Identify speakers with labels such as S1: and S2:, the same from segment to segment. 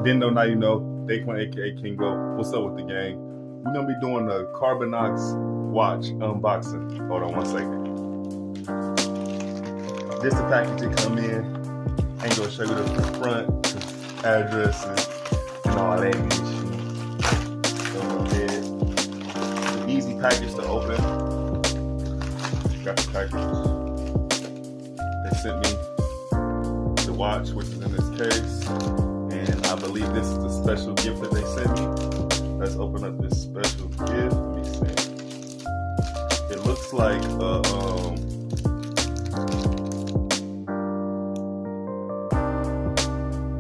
S1: Didn't know, now you know. Daquan, aka Kingo. What's up with the gang? We're gonna be doing a Carbinox watch unboxing. Hold on one second. This the package it come in. Ain't gonna show you the front, addresses, and all that good shit. So it's an easy package to open. Got the package. They sent me the watch, which is in this case. And I believe this is the special gift that they sent me. Let's open up this special gift. Let me see. It looks like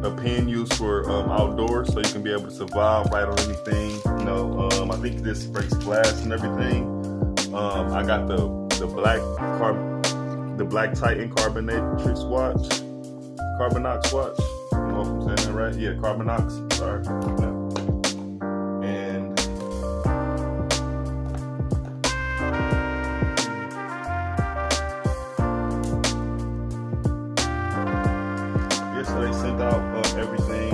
S1: a pen used for outdoors, so you can be able to survive, write on anything. You know, I think this breaks glass and everything. I got the black Titan Carbinox watch. Carbinox watch. I don't know if I'm saying that right. Yeah, Carbinox. Sorry. And yeah, so they sent out everything.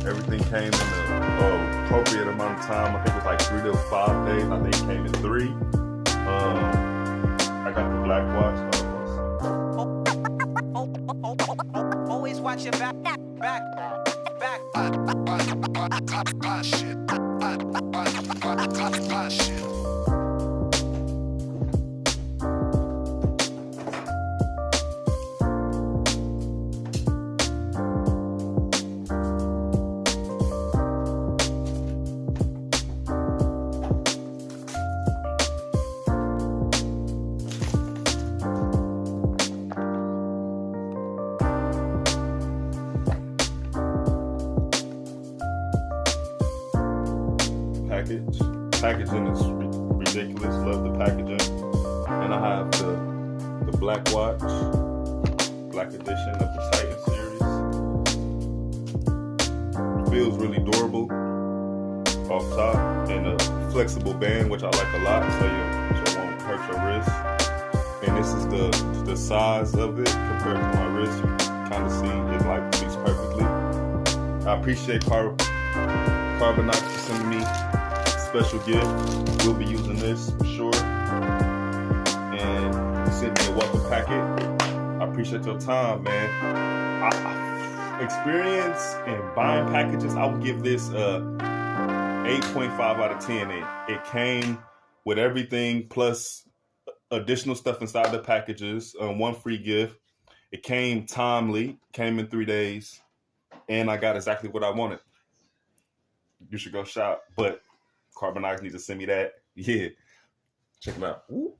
S1: Everything came in an appropriate amount of time. I think it was like 3 to 5 days. I think it came in 3. I got the black watch.
S2: Always watch your back. Shit.
S1: Packaging is ridiculous. Love the packaging. And I have the black watch, black edition of the Titan series. Feels really durable off top, and a flexible band, which I like a lot, so it won't hurt your wrist. And this is the size of it compared to my wrist. You can kind of see it like fits perfectly. I appreciate Carbinox for sending me special gift. We'll be using this for sure. And you sent me a welcome packet. I appreciate your time, man. Experience in buying packages, I would give this a 8.5 out of 10. It came with everything plus additional stuff inside the packages. One free gift. It came timely, came in 3 days, and I got exactly what I wanted. You should go shop, but Carbinox needs to send me that. Yeah. Check it out. Ooh.